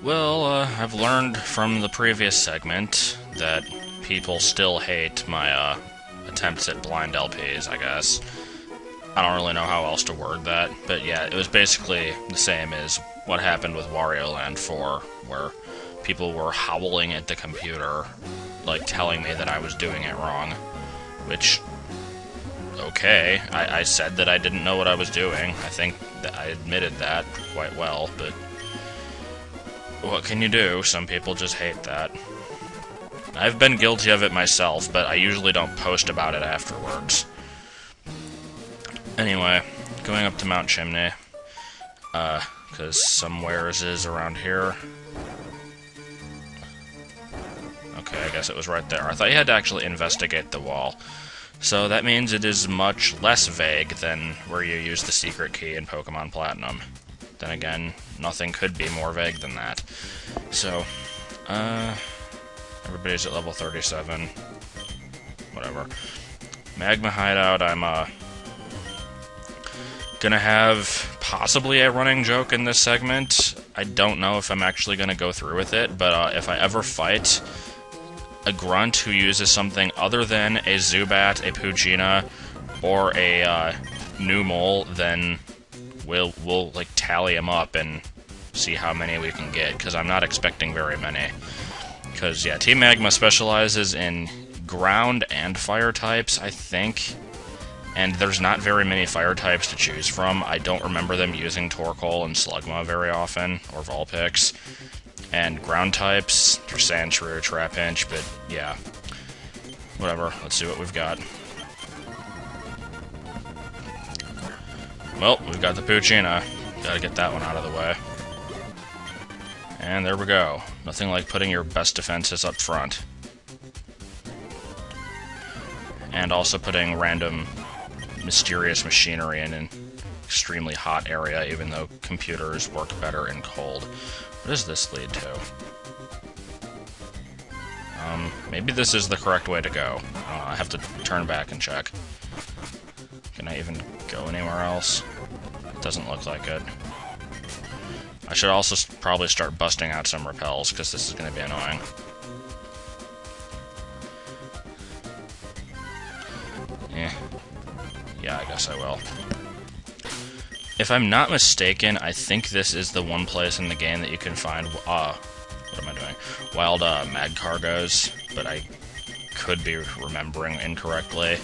Well, I've learned from the previous segment that people still hate my attempts at blind LPs, I guess. I don't really know how else to word that, but yeah, it was basically the same as what happened with Wario Land 4, where people were howling at the computer, like telling me that I was doing it wrong, which, okay, I said that I didn't know what I was doing. I think that I admitted that quite well, but what can you do? Some people just hate that. I've been guilty of it myself, but I usually don't post about it afterwards. Anyway, going up to Mount Chimney, because somewheres is around here. Okay, I guess it was right there. I thought you had to actually investigate the wall. So that means it is much less vague than where you use the secret key in Pokemon Platinum. Then again, nothing could be more vague than that. So, everybody's at level 37. Whatever. Magma Hideout, I'm, gonna have possibly a running joke in this segment. I don't know if I'm actually gonna go through with it, but, if I ever fight a grunt who uses something other than a Zubat, a Poochyena, or a, Numel, then we'll like tally them up and see how many we can get, because I'm not expecting very many. Because, yeah, Team Magma specializes in ground and fire types, I think, and there's not very many fire types to choose from. I don't remember them using Torkoal and Slugma very often, or Vulpix. And ground types, Sandshrew, Trapinch, but yeah. Whatever, let's see what we've got. Well, we've got the Poochyena. Gotta get that one out of the way. And there we go. Nothing like putting your best defenses up front. And also putting random mysterious machinery in an extremely hot area, even though computers work better in cold. What does this lead to? Maybe this is the correct way to go. I have to turn back and check. Can I even go anywhere else? It doesn't look like it. I should also probably start busting out some repels, because this is going to be annoying. Yeah, I guess I will. If I'm not mistaken, I think this is the one place in the game that you can find, what am I doing? Wild, mag cargos, but I could be remembering incorrectly.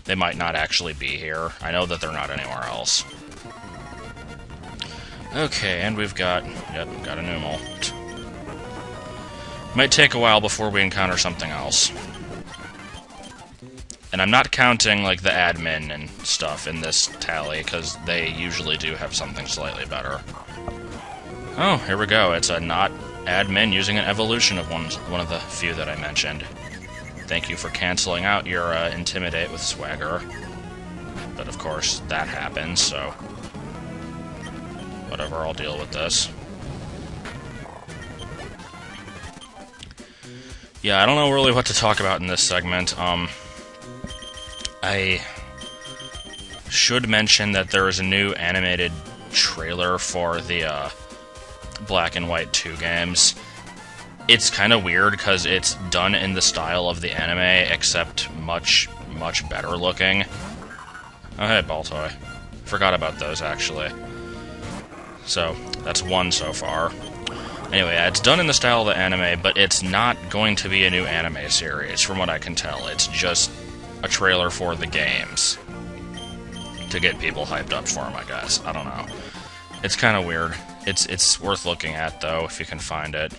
They might not actually be here. I know that they're not anywhere else. Okay, and we've got a Numel. Might take a while before we encounter something else. And I'm not counting, like, the admin and stuff in this tally, because they usually do have something slightly better. Oh, here we go. It's a not admin using an evolution of one of the few that I mentioned. Thank you for canceling out your Intimidate with Swagger. But of course, that happens, so whatever, I'll deal with this. Yeah, I don't know really what to talk about in this segment. I should mention that there is a new animated trailer for the Black and White 2 games. It's kind of weird because it's done in the style of the anime, except much, much better looking. Oh, hey, Baltoy. Forgot about those, actually. So, that's one so far. Anyway, yeah, it's done in the style of the anime, but it's not going to be a new anime series, from what I can tell. It's just a trailer for the games. To get people hyped up for them, I guess. I don't know. It's kind of weird. It's worth looking at, though, if you can find it.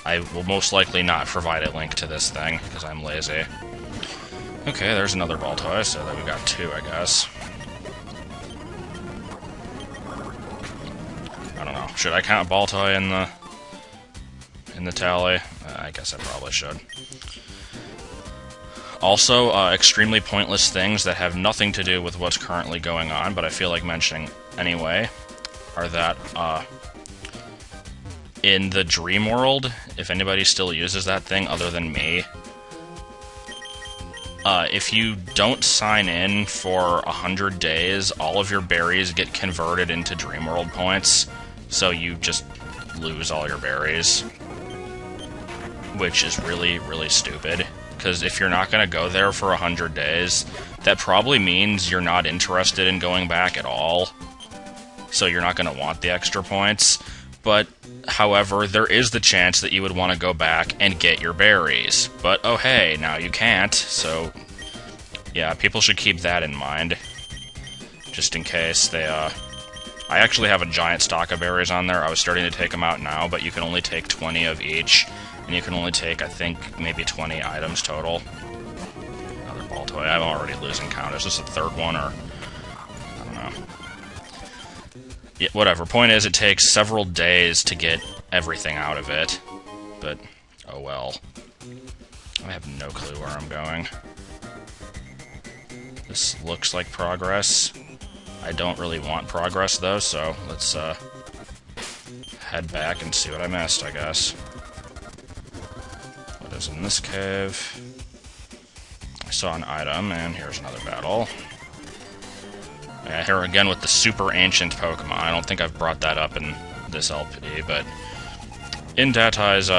I will most likely not provide a link to this thing, because I'm lazy. Okay, there's another Baltoy, so that we got two, I guess. I don't know. Should I count Baltoy in the tally? I guess I probably should. Also, extremely pointless things that have nothing to do with what's currently going on, but I feel like mentioning anyway, are that, in the Dream World, if anybody still uses that thing other than me, if you don't sign in for 100 days, all of your berries get converted into Dream World points, so you just lose all your berries. Which is really, really stupid, because if you're not going to go there for 100 days, that probably means you're not interested in going back at all, so you're not going to want the extra points. But, however, there is the chance that you would want to go back and get your berries. But, oh hey, now you can't, so yeah, people should keep that in mind, just in case they, I actually have a giant stock of berries on there. I was starting to take them out now, but you can only take 20 of each. And you can only take, I think, maybe 20 items total. Another ball toy. I'm already losing count. Is this the third one, or... I don't know. Yeah, whatever. Point is, it takes several days to get everything out of it. But, oh well. I have no clue where I'm going. This looks like progress. I don't really want progress, though, so let's, head back and see what I missed, I guess. In this cave, I saw an item, and here's another battle. Yeah, here again with the super ancient Pokemon. I don't think I've brought that up in this LP, but in Datai's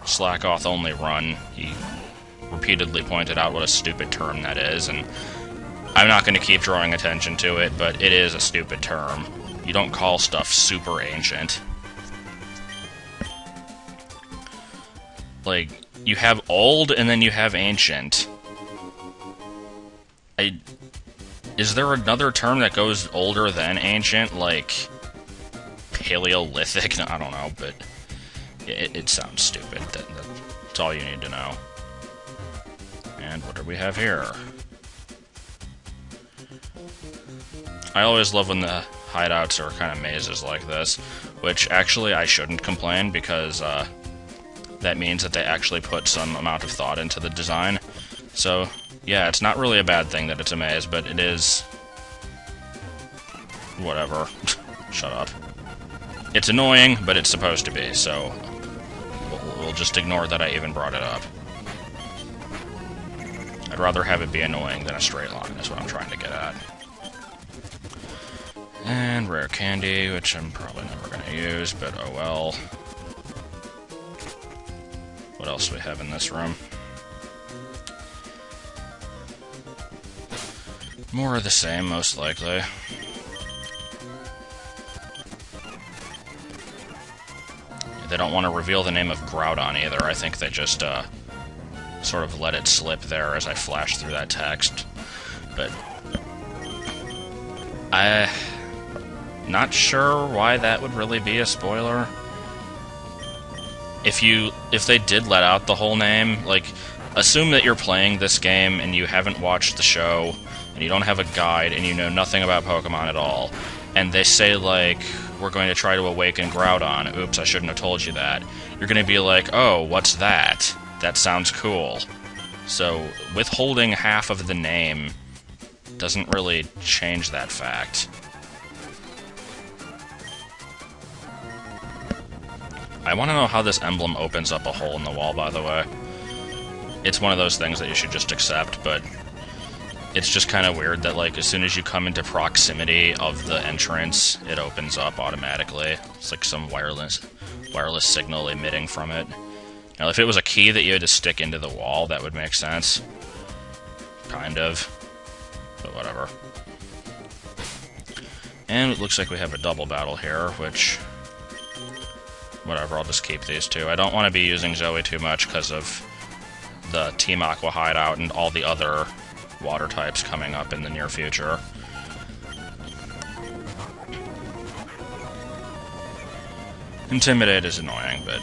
Slackoth only run, he repeatedly pointed out what a stupid term that is, and I'm not going to keep drawing attention to it, but it is a stupid term. You don't call stuff super ancient. Like, you have old, and then you have ancient. Is there another term that goes older than ancient? Like, Paleolithic? I don't know, but it sounds stupid. That's all you need to know. And what do we have here? I always love when the hideouts are kind of mazes like this, which actually I shouldn't complain, because, that means that they actually put some amount of thought into the design. So, yeah, it's not really a bad thing that it's a maze, but it is... whatever. Shut up. It's annoying, but it's supposed to be, so we'll just ignore that I even brought it up. I'd rather have it be annoying than a straight line, is what I'm trying to get at. And rare candy, which I'm probably never going to use, but oh well. What else do we have in this room? More of the same, most likely. They don't want to reveal the name of Groudon either. I think they just, sort of let it slip there as I flashed through that text. But I'm not sure why that would really be a spoiler. If they did let out the whole name, like, assume that you're playing this game and you haven't watched the show, and you don't have a guide, and you know nothing about Pokemon at all, and they say, like, we're going to try to awaken Groudon. Oops, I shouldn't have told you that. You're going to be like, oh, what's that? That sounds cool. So, withholding half of the name doesn't really change that fact. I want to know how this emblem opens up a hole in the wall, by the way. It's one of those things that you should just accept, but it's just kind of weird that, like, as soon as you come into proximity of the entrance, it opens up automatically. It's like some wireless signal emitting from it. Now, if it was a key that you had to stick into the wall, that would make sense. Kind of. But whatever. And it looks like we have a double battle here, which... whatever, I'll just keep these two. I don't want to be using Zoe too much because of the Team Aqua hideout and all the other water types coming up in the near future. Intimidate is annoying, but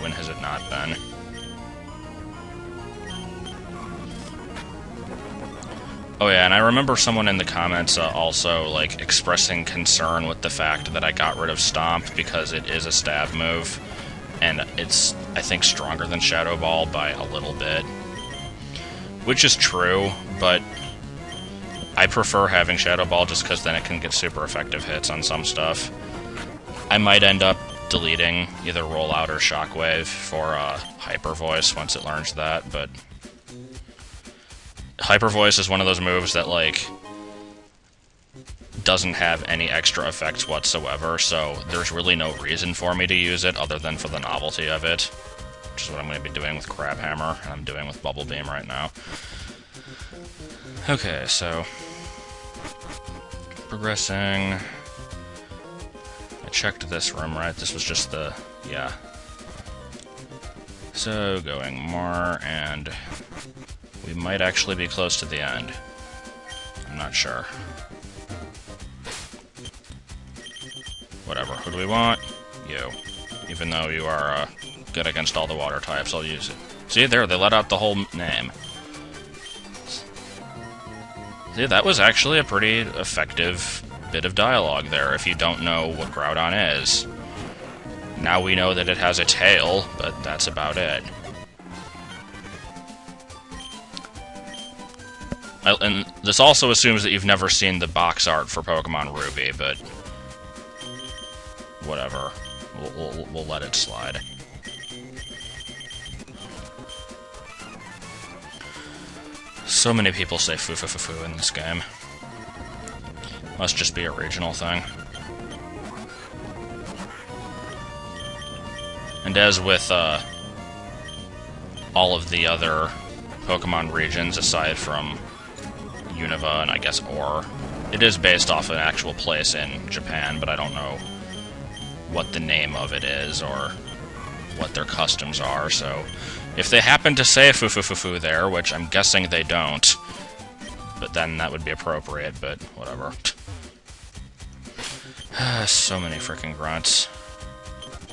when has it not been? Oh yeah, and I remember someone in the comments also, like, expressing concern with the fact that I got rid of Stomp because it is a stab move, and it's, I think, stronger than Shadow Ball by a little bit. Which is true, but I prefer having Shadow Ball just because then it can get super effective hits on some stuff. I might end up deleting either Rollout or Shockwave for Hyper Voice once it learns that, but Hyper Voice is one of those moves that, like, doesn't have any extra effects whatsoever, so there's really no reason for me to use it other than for the novelty of it, which is what I'm going to be doing with Crab Hammer, and I'm doing with Bubble Beam right now. Okay, so progressing. I checked this room, right? This was just the... yeah. So, going more, and we might actually be close to the end. I'm not sure. Whatever. Who do we want? You. Even though you are good against all the water types, I'll use it. See, there, they let out the whole name. See, that was actually a pretty effective bit of dialogue there, if you don't know what Groudon is. Now we know that it has a tail, but that's about it. And this also assumes that you've never seen the box art for Pokemon Ruby, but... whatever. We'll let it slide. So many people say foo-foo-foo-foo in this game. Must just be a regional thing. And as with all of the other Pokemon regions, aside from Unova and I guess Ore, it is based off an actual place in Japan, but I don't know what the name of it is or what their customs are, so if they happen to say foo-foo-foo-foo there, which I'm guessing they don't, but then that would be appropriate, but whatever. So many freaking grunts.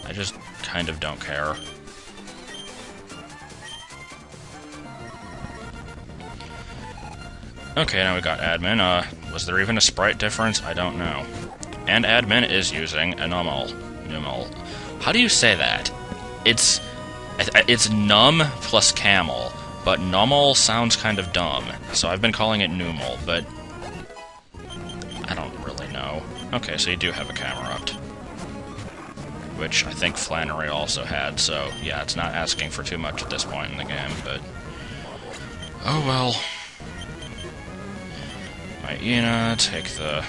I just kind of don't care. Okay, now we got Admin. Was there even a sprite difference? I don't know. And Admin is using a Numel. How do you say that? It's Num plus Camel, but Numel sounds kind of dumb, so I've been calling it Numel, but I don't really know. Okay, so you do have a Camerupt, which I think Flannery also had, so yeah, it's not asking for too much at this point in the game, but oh well. Hyena, take the...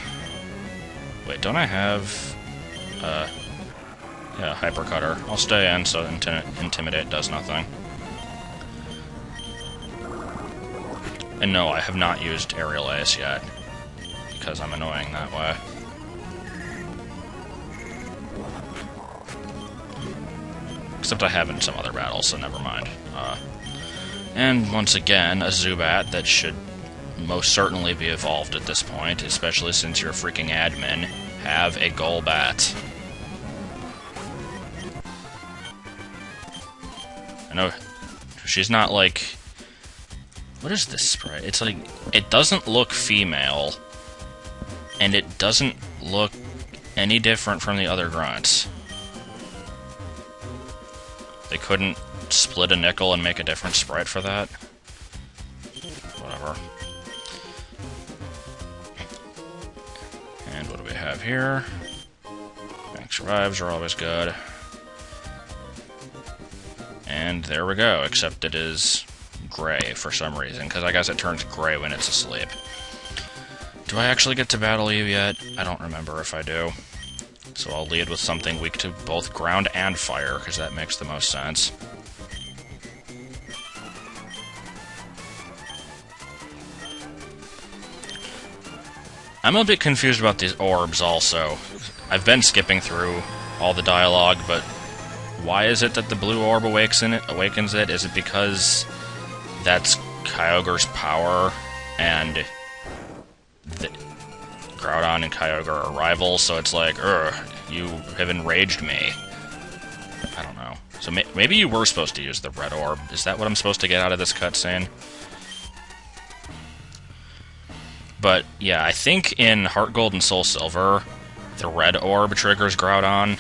wait, don't I have... yeah, Hyper Cutter. I'll stay in, so Intimidate does nothing. And no, I have not used Aerial Ace yet, because I'm annoying that way. Except I have in some other battles, so never mind. And once again, a Zubat that should most certainly be evolved at this point, especially since you're a freaking admin. Have a Golbat. I know she's not like... what is this sprite? It's like, it doesn't look female, and it doesn't look any different from the other grunts. They couldn't split a nickel and make a different sprite for that? Whatever. And what do we have here? Max revives are always good. And there we go, except it is gray for some reason, because I guess it turns gray when it's asleep. Do I actually get to battle you yet? I don't remember if I do. So I'll lead with something weak to both ground and fire, because that makes the most sense. I'm a bit confused about these orbs also. I've been skipping through all the dialogue, but why is it that the blue orb awakens it? Is it because that's Kyogre's power, and Groudon and Kyogre are rivals, so it's like, you have enraged me. I don't know. So maybe you were supposed to use the red orb. Is that what I'm supposed to get out of this cutscene? But, yeah, I think in Heart Gold and Soul Silver, the red orb triggers Groudon,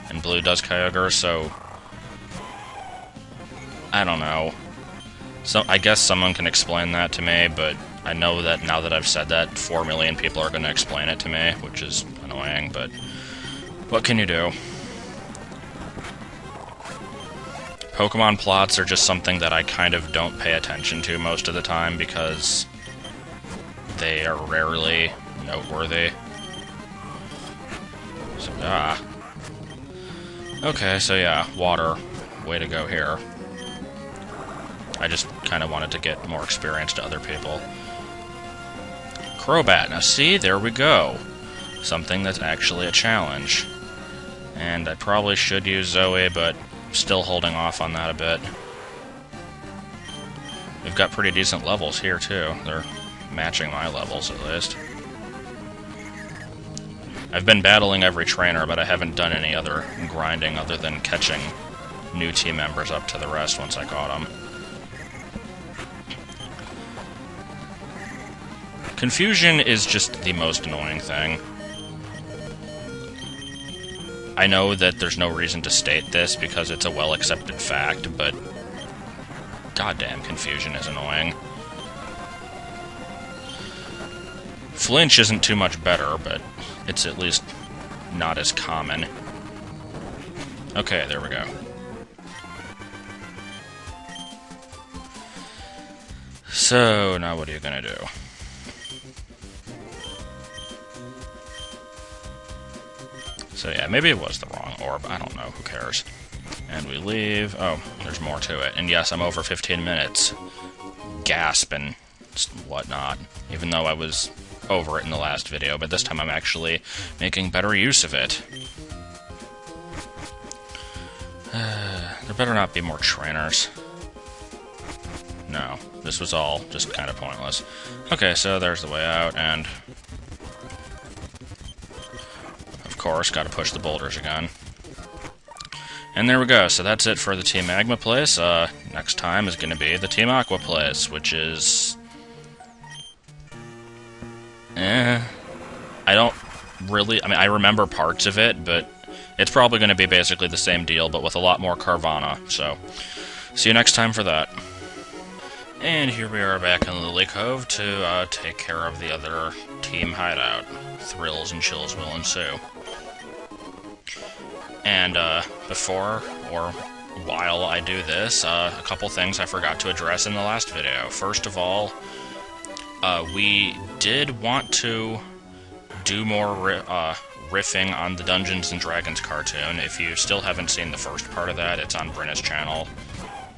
and blue does Kyogre, so... I don't know. So I guess someone can explain that to me, but I know that now that I've said that, 4 million people are going to explain it to me, which is annoying, but what can you do? Pokemon plots are just something that I kind of don't pay attention to most of the time because they are rarely noteworthy. So, okay, so yeah, water. Way to go here. I just kind of wanted to get more experience to other people. Crobat. Now see, there we go. Something that's actually a challenge. And I probably should use Zoe, but still holding off on that a bit. We've got pretty decent levels here, too. They're matching my levels, at least. I've been battling every trainer, but I haven't done any other grinding other than catching new team members up to the rest once I caught them. Confusion is just the most annoying thing. I know that there's no reason to state this because it's a well-accepted fact, but goddamn, confusion is annoying. Flinch isn't too much better, but it's at least not as common. Okay, there we go. So, now what are you gonna do? So yeah, maybe it was the wrong orb, I don't know, who cares. And we leave. Oh, there's more to it. And yes, I'm over 15 minutes. Gasp and whatnot. Even though I was over it in the last video, but this time I'm actually making better use of it. There better not be more trainers. No, this was all just kind of pointless. Okay, so there's the way out, and of course, gotta push the boulders again. And there we go, so that's it for the Team Magma place. Next time is gonna be the Team Aqua place, which is... I don't really... I mean, I remember parts of it, but it's probably gonna be basically the same deal, but with a lot more Carvana, so... See you next time for that. And here we are back in Lily Cove to take care of the other team hideout. Thrills and chills will ensue. And before or while I do this, a couple things I forgot to address in the last video. First of all, we did want to do more riffing on the Dungeons & Dragons cartoon. If you still haven't seen the first part of that, it's on Brenna's channel.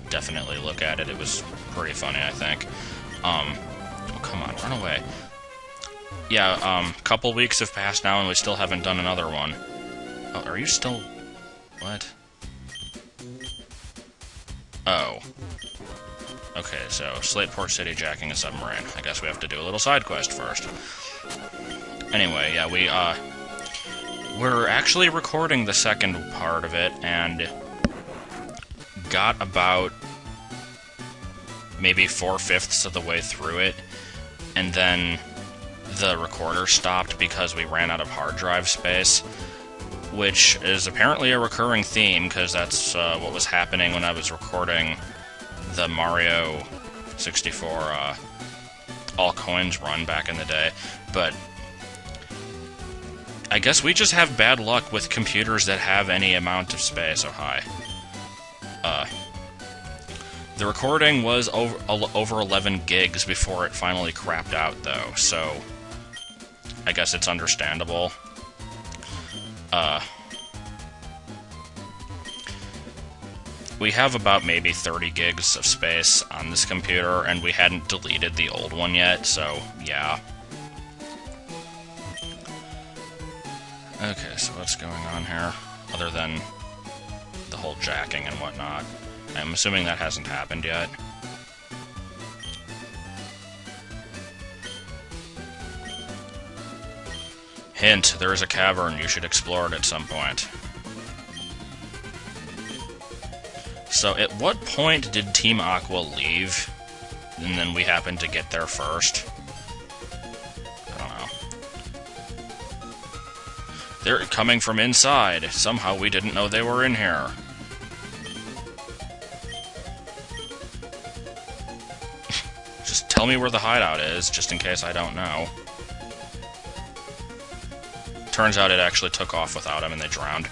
Definitely look at it. It was pretty funny, I think. Oh, come on, run away. Yeah, couple weeks have passed now and we still haven't done another one. Oh, are you still... What? Oh. Okay, so Slateport City jacking a submarine. I guess we have to do a little side quest first. Anyway, yeah, we're actually recording the second part of it, and got about maybe 4/5 of the way through it, and then the recorder stopped because we ran out of hard drive space, which is apparently a recurring theme, because that's what was happening when I was recording the Mario 64 all coins run back in the day. But I guess we just have bad luck with computers that have any amount of space. Oh, hi. The recording was over 11 gigs before it finally crapped out, though, so I guess it's understandable. We have about maybe 30 gigs of space on this computer, and we hadn't deleted the old one yet, so yeah. Okay, so what's going on here? Other than the whole jacking and whatnot. I'm assuming that hasn't happened yet. Hint, there is a cavern. You should explore it at some point. So, at what point did Team Aqua leave? And then we happened to get there first? I don't know. They're coming from inside. Somehow we didn't know they were in here. Just tell me where the hideout is, just in case I don't know. Turns out it actually took off without him and they drowned.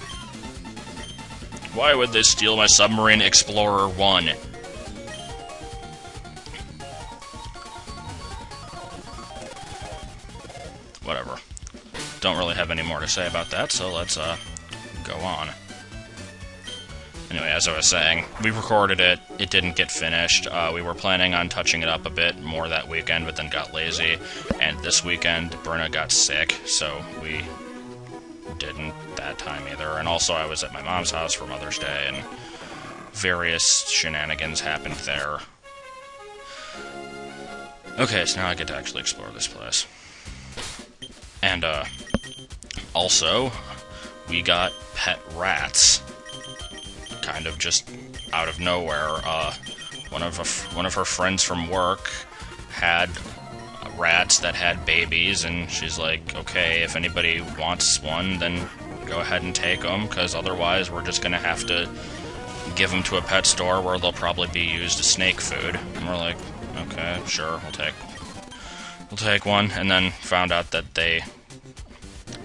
Why would they steal my Submarine Explorer 1? Whatever. Don't really have any more to say about that, so let's go on. Anyway, as I was saying, we recorded it, it didn't get finished. We were planning on touching it up a bit more that weekend, but then got lazy. And this weekend, Berna got sick, so we didn't that time either. And also, I was at my mom's house for Mother's Day, and various shenanigans happened there. Okay, so now I get to actually explore this place. And, also, we got pet rats. Kind of just out of nowhere. One of her friends from work had rats that had babies, and she's like, okay, if anybody wants one, then go ahead and take them, because otherwise we're just gonna have to give them to a pet store where they'll probably be used as snake food. And we're like, okay, sure, we'll take one, and then found out that they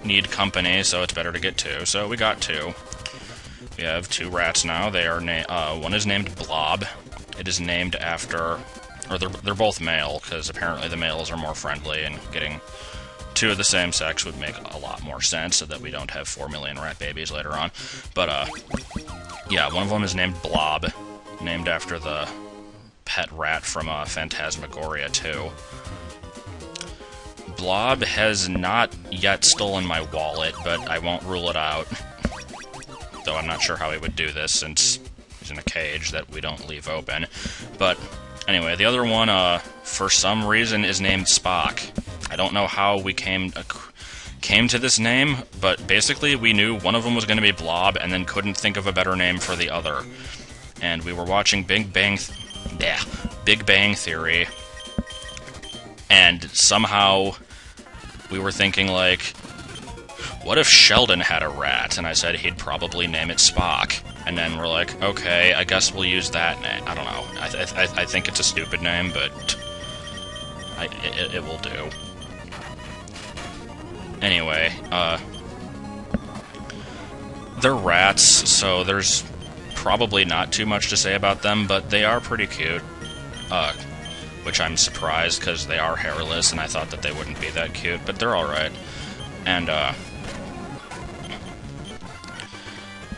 need company, so it's better to get two. So we got two. We have two rats now. They are one is named Blob. It is named after, or they're both male, because apparently the males are more friendly, and getting two of the same sex would make a lot more sense, so that we don't have 4 million rat babies later on. But yeah, one of them is named Blob, named after the pet rat from Phantasmagoria 2. Blob has not yet stolen my wallet, but I won't rule it out. Though I'm not sure how he would do this, since he's in a cage that we don't leave open. But anyway, the other one, for some reason, is named Spock. I don't know how we came to this name, but basically we knew one of them was going to be Blob, and then couldn't think of a better name for the other. And we were watching Big Bang Theory, and somehow we were thinking, like, what if Sheldon had a rat? And I said he'd probably name it Spock. And then we're like, okay, I guess we'll use that name. I don't know. I think it's a stupid name, but it will do. Anyway, they're rats, so there's probably not too much to say about them, but they are pretty cute. Which I'm surprised, because they are hairless, and I thought that they wouldn't be that cute, but they're alright. And,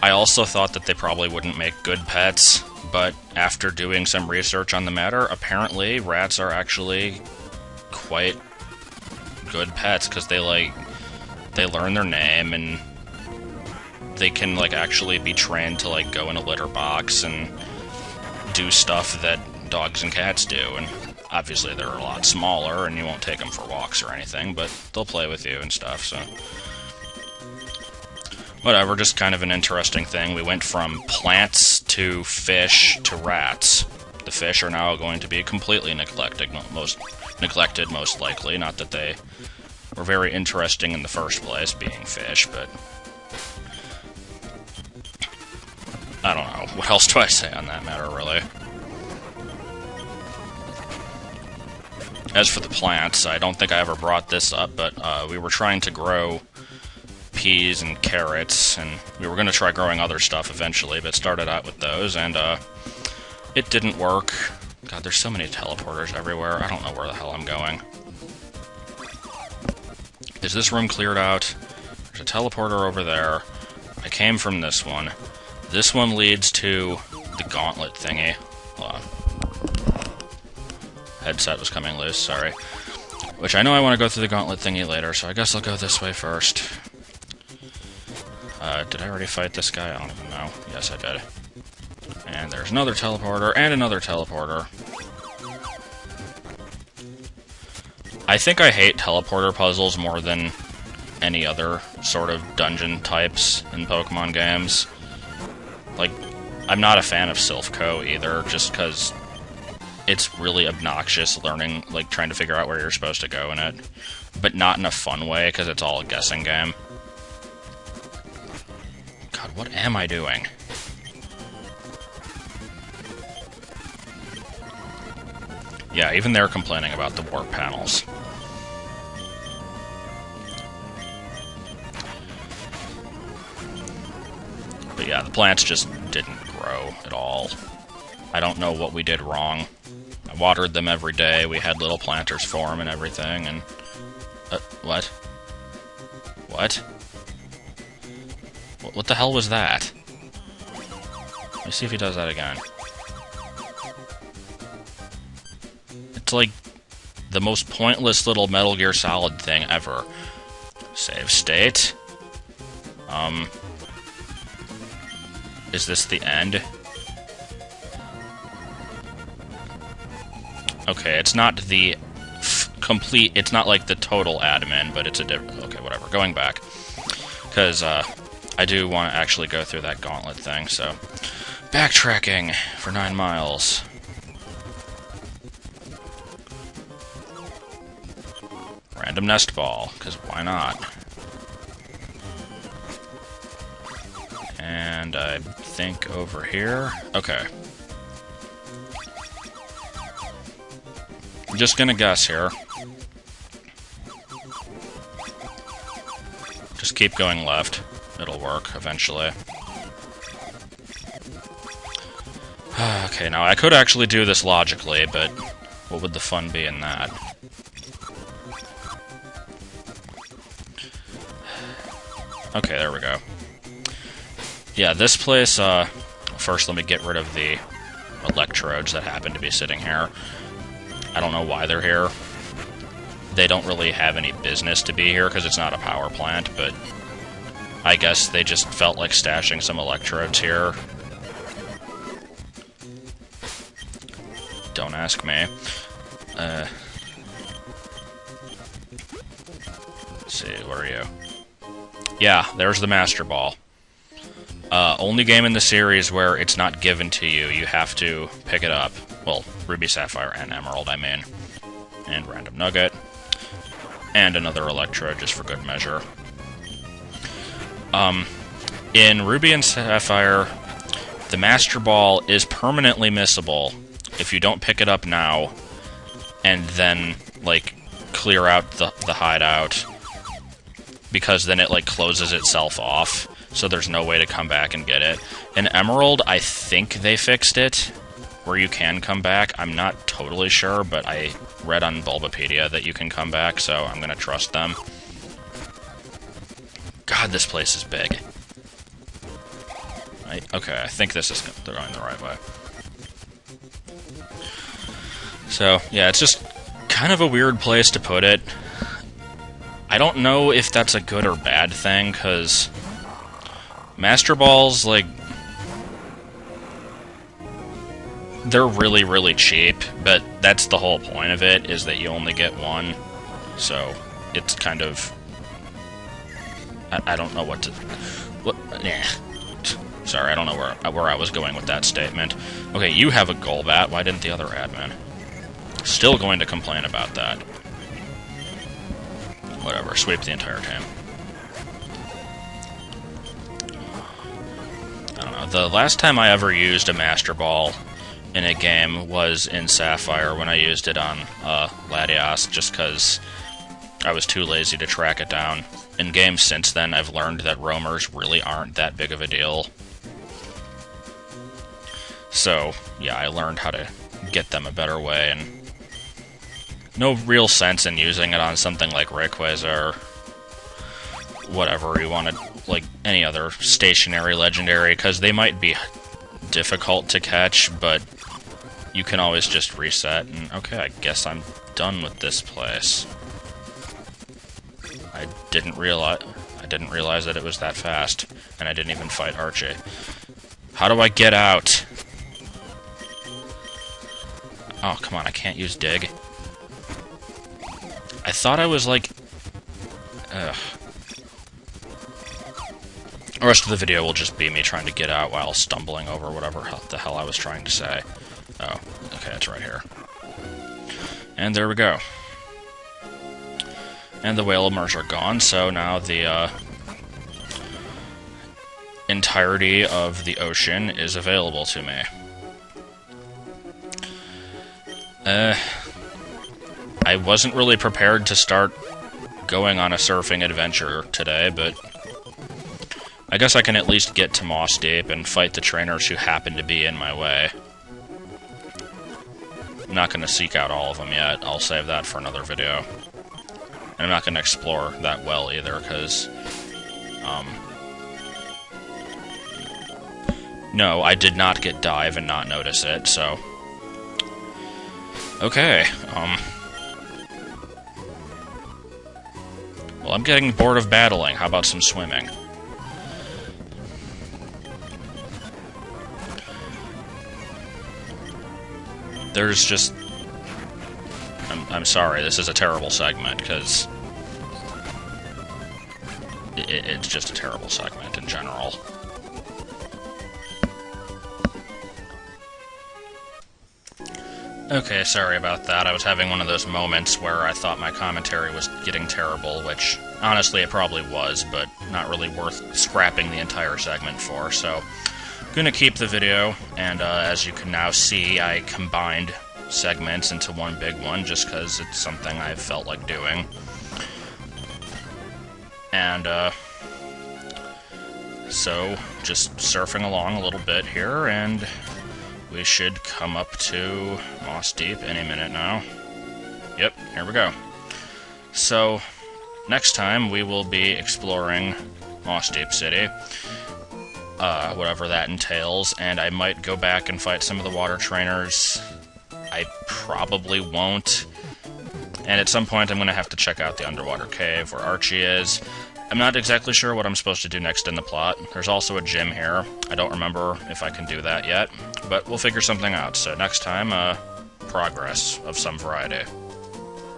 I also thought that they probably wouldn't make good pets, but after doing some research on the matter, apparently rats are actually quite good pets, because they learn their name, and they can, like, actually be trained to, like, go in a litter box and do stuff that dogs and cats do, and obviously they're a lot smaller, and you won't take them for walks or anything, but they'll play with you and stuff, so whatever, just kind of an interesting thing. We went from plants to fish to rats. The fish are now going to be completely neglected, most likely. Not that they were very interesting in the first place, being fish, but I don't know. What else do I say on that matter, really? As for the plants, I don't think I ever brought this up, but we were trying to grow peas and carrots, and we were going to try growing other stuff eventually, but started out with those, and it didn't work. God, there's so many teleporters everywhere. I don't know where the hell I'm going. Is this room cleared out? There's a teleporter over there. I came from this one. This one leads to the gauntlet thingy. Hold on. Headset was coming loose, sorry. Which I know I want to go through the gauntlet thingy later, so I guess I'll go this way first. Did I already fight this guy? I don't even know. Yes, I did. And there's another teleporter, and another teleporter. I think I hate teleporter puzzles more than any other sort of dungeon types in Pokemon games. Like, I'm not a fan of Silphco either, just because it's really obnoxious learning, like, trying to figure out where you're supposed to go in it. But not in a fun way, because it's all a guessing game. God, what am I doing? Yeah, even they're complaining about the warp panels. But yeah, the plants just grow at all. I don't know what we did wrong. I watered them every day, we had little planters form and everything, and... what? What? What the hell was that? Let me see if he does that again. It's like the most pointless little Metal Gear Solid thing ever. Save state. Is this the end? Okay, it's not the complete, it's not like the total admin, but it's a different, okay, whatever, going back. Because, I do want to actually go through that gauntlet thing, so... Backtracking for 9 miles. Random nest ball, because why not? And I think over here... Okay. I'm just gonna guess here. Just keep going left. It'll work, eventually. Okay, now I could actually do this logically, but what would the fun be in that? Okay, there we go. Yeah, this place, first let me get rid of the electrodes that happen to be sitting here. I don't know why they're here. They don't really have any business to be here because it's not a power plant, but I guess they just felt like stashing some electrodes here. Don't ask me. Let's see, where are you? Yeah, there's the Master Ball. Only game in the series where it's not given to you. You have to pick it up. Well, Ruby, Sapphire, and Emerald, I mean. And Random Nugget. And another Electrode, just for good measure. In Ruby and Sapphire, the Master Ball is permanently missable if you don't pick it up now, and then, like, clear out the hideout, because then it, like, closes itself off, so there's no way to come back and get it. In Emerald, I think they fixed it, where you can come back. I'm not totally sure, but I read on Bulbapedia that you can come back, so I'm gonna trust them. God, this place is big. Okay, I think they're going the right way. So, yeah, it's just kind of a weird place to put it. I don't know if that's a good or bad thing, because Master Balls, like, they're really, really cheap, but that's the whole point of it, is that you only get one. So, it's kind of... I don't know what to... Sorry, I don't know where I was going with that statement. Okay, you have a Golbat. Why didn't the other admin? Still going to complain about that. Whatever, sweep the entire team. I don't know. The last time I ever used a Master Ball in a game was in Sapphire, when I used it on Latias, just because I was too lazy to track it down. In games since then, I've learned that roamers really aren't that big of a deal. So, yeah, I learned how to get them a better way, and no real sense in using it on something like Rayquaza or whatever you wanted, like any other stationary legendary, because they might be difficult to catch, but you can always just reset, and okay, I guess I'm done with this place. I didn't realize that it was that fast, and I didn't even fight Archie. How do I get out? Oh, come on, I can't use Dig. I thought I was like... Ugh. The rest of the video will just be me trying to get out while stumbling over whatever the hell I was trying to say. Oh, okay, it's right here. And there we go. And the Whalemers are gone, so now the entirety of the ocean is available to me. I wasn't really prepared to start going on a surfing adventure today, but I guess I can at least get to Mossdeep and fight the trainers who happen to be in my way. I'm not going to seek out all of them yet. I'll save that for another video. And I'm not going to explore that well either, because... no, I did not get dive and not notice it, so... Okay, well, I'm getting bored of battling. How about some swimming? There's just... I'm sorry, this is a terrible segment, because... It's just a terrible segment in general. Okay, sorry about that. I was having one of those moments where I thought my commentary was getting terrible, which, honestly, it probably was, but not really worth scrapping the entire segment for, so... Gonna keep the video, and as you can now see, I combined segments into one big one, just because it's something I felt like doing. And, so, just surfing along a little bit here, and... we should come up to Mossdeep any minute now. Yep, here we go. So, next time we will be exploring Mossdeep City, whatever that entails, and I might go back and fight some of the water trainers. I probably won't. And at some point I'm going to have to check out the underwater cave where Archie is. I'm not exactly sure what I'm supposed to do next in the plot. There's also a gym here. I don't remember if I can do that yet, but we'll figure something out. So next time, progress of some variety.